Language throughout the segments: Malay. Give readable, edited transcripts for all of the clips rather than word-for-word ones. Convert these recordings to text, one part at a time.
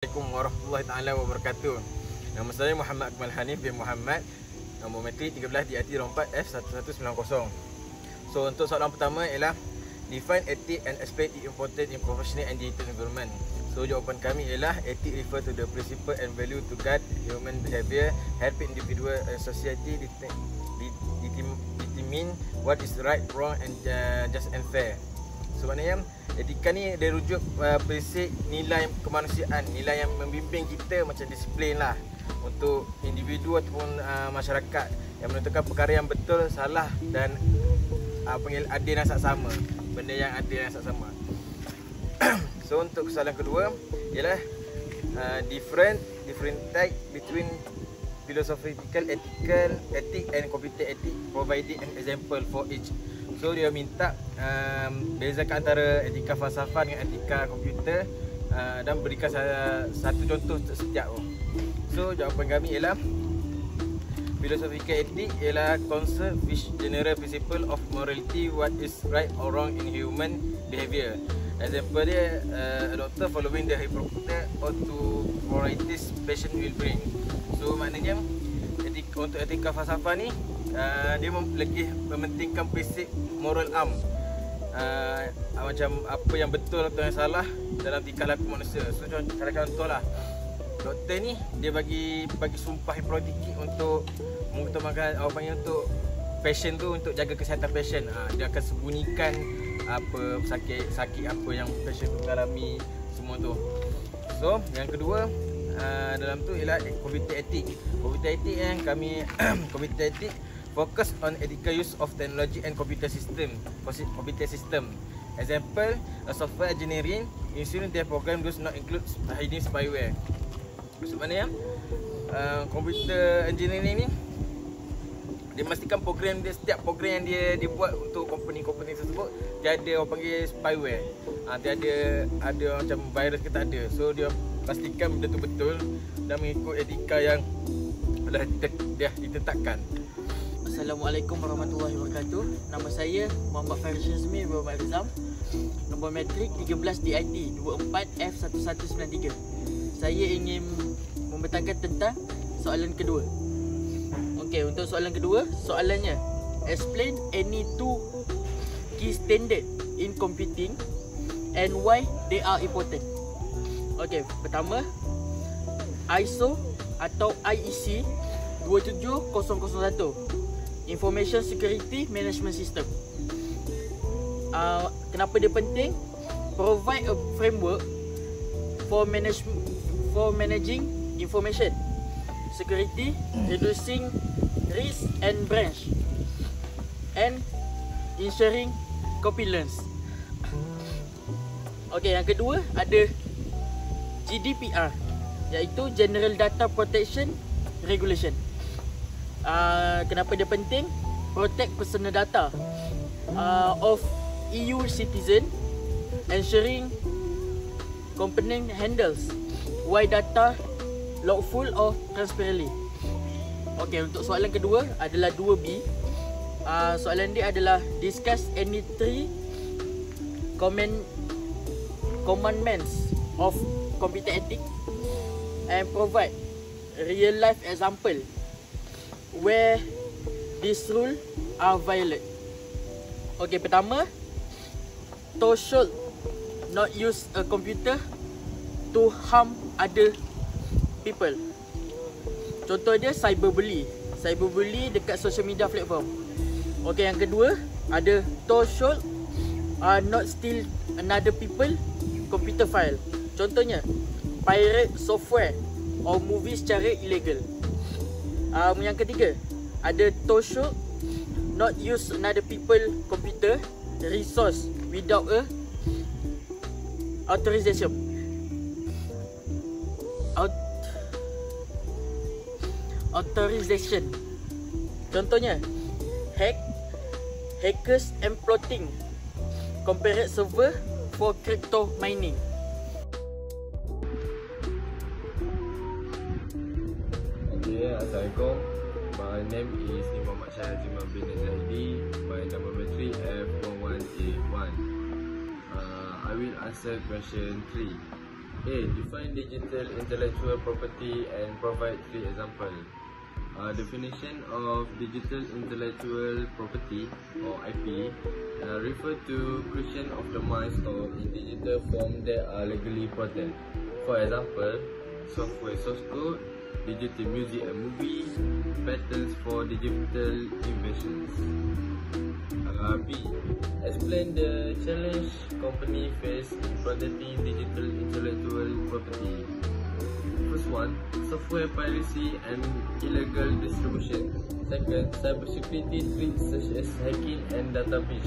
Assalamualaikum warahmatullahi taala wabarakatuh. Nama saya Muhammad Akmal Hanif bin Muhammad. Nombor matrik 13 DIT 4F1190. So untuk soalan pertama ialah define ethic and explain its importance in professional and digital environment. So jawapan kami ialah ethic refer to the principle and value to guide human behavior, help individual and society determine what is right, wrong and just and fair. So maknanya etika ni dia rujuk prinsip nilai kemanusiaan, nilai yang membimbing kita macam disiplin lah untuk individu ataupun masyarakat yang menentukan perkara yang betul, salah dan panggil adil dan saksama, benda yang adil dan saksama. So untuk soalan kedua ialah differentiate between philosophical, ethic and computer ethic, providing an example for each. So dia minta bezakan antara etika falsafah dengan etika komputer dan berikan satu contoh setiap. So jawapan kami ialah philosophical ethic ialah concept which general principle of morality, what is right or wrong in human behavior. Example dia, a doctor following the Hippocrates or to moralities patient will bring. So maknanya untuk etika falsafah ni dia lebih mementingkan prinsip moral am, macam apa yang betul atau yang salah dalam tingkah laku manusia. So contoh lah, doktor ni dia bagi sumpah Hippocrates untuk mengutamakan untuk patient tu, untuk jaga kesihatan patient. Dia akan sembunyikan apa sakit apa yang patient tu alami, semua tu. So yang kedua dalam tu ialah computer ethic. Computer ethic yang kami computer ethic focus on ethical use of technology and computer system. Example, a software engineering ensuring their program does not include hidden spyware. Maksudnya computer engineering ni dia memastikan program dia, setiap program yang dia buat untuk company tersebut dia ada orang panggil spyware. Dia ada macam virus ke tak ada. So dia pastikan benda tu betul dan mengikut etika yang dah ditetapkan. Assalamualaikum warahmatullahi wabarakatuh. Nama saya Muhammad Faris Syazmi bin Muhammad Rizam. Nombor matrik 13 DIT 24F1193. Saya ingin membentangkan tentang soalan kedua. Okey, untuk soalan kedua, soalannya explain any two key standard in computing and why they are important. Okey, pertama ISO atau IEC 27001 Information Security Management System. Kenapa dia penting? Provide a framework for managing information security, reducing risk and branch, and ensuring compliance. Okey, yang kedua ada GDPR, iaitu General Data Protection Regulation. Kenapa dia penting? Protect personal data of EU citizen, ensuring company handles wide data lawful or transparently. Okey, untuk soalan kedua adalah 2B. Soalan dia adalah discuss any three commandments of computer ethics and provide real life example where these rules are violated. Okey, pertama, thou should not use a computer to harm other people. Contoh dia cyberbully dekat social media platform. Okey, yang kedua ada thou should not steal another people computer file. Contohnya pirate software or movie secara illegal. Yang ketiga ada thou should not use another people computer resource without a authorization. Contohnya hackers exploiting compared server for crypto mining. Assalamualaikum. My name is Imam Syah Jiman bin Zahidi. My number matrik F1181. I will answer question 3. A. Define digital intellectual property and provide 3 examples. Definition of digital intellectual property or IP refer to creation of the minds or in digital form that are legally protected. For example, software source code, digital music and movie, patents for digital inventions. B. Explain the challenge company face in protecting digital intellectual property. First one, software piracy and illegal distribution. Second, cybersecurity threats such as hacking and data breach.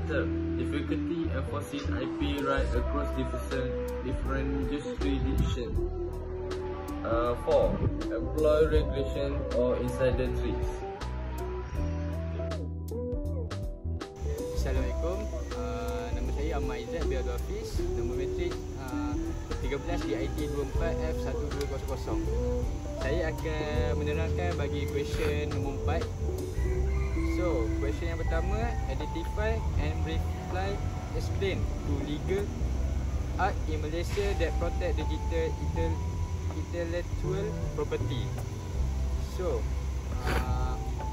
Third, difficulty enforcing IP rights across different jurisdictions. 4. Employee regulation or insider threats. Assalamualaikum. Nama saya Ahmad Izzat bin Abdul Hafiz. Nombor matrik 13 DIT 24F1200. Saya akan menerangkan bagi question nombor 4. So, question yang pertama, identify and briefly explain to legal act in Malaysia that protect digital intellectual property. So,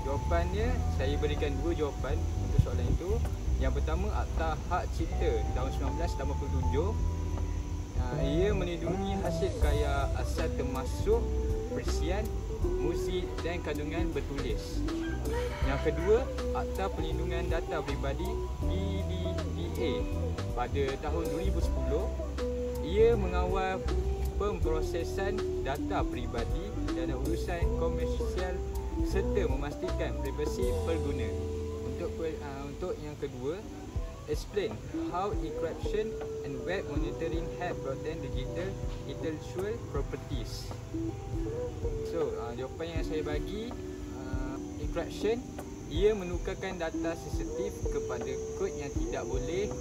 jawapannya saya berikan 2 jawapan untuk soalan itu. Yang pertama, Akta Hak Cipta tahun 1987. Ia melindungi hasil karya asal termasuk persian, musik dan kandungan bertulis. Yang kedua, Akta Perlindungan Data Peribadi PDDA pada tahun 2010. Ia mengawal pemprosesan data peribadi dan urusan komersial serta memastikan privasi pengguna. Untuk yang kedua, explain how encryption and web monitoring help protect digital intellectual properties. So, jawapan yang saya bagi, encryption, ia menukarkan data sensitif kepada kod yang tidak boleh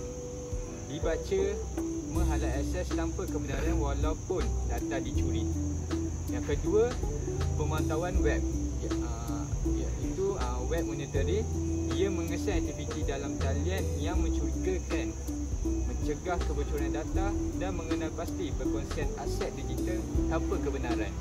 dibaca, menghalang akses tanpa kebenaran walaupun data dicuri. Yang kedua, pemantauan web, iaitu web monitoring. Ia mengesan aktiviti dalam talian yang mencurigakan, mencegah kebocoran data dan mengenal pasti perkongsian aset digital tanpa kebenaran.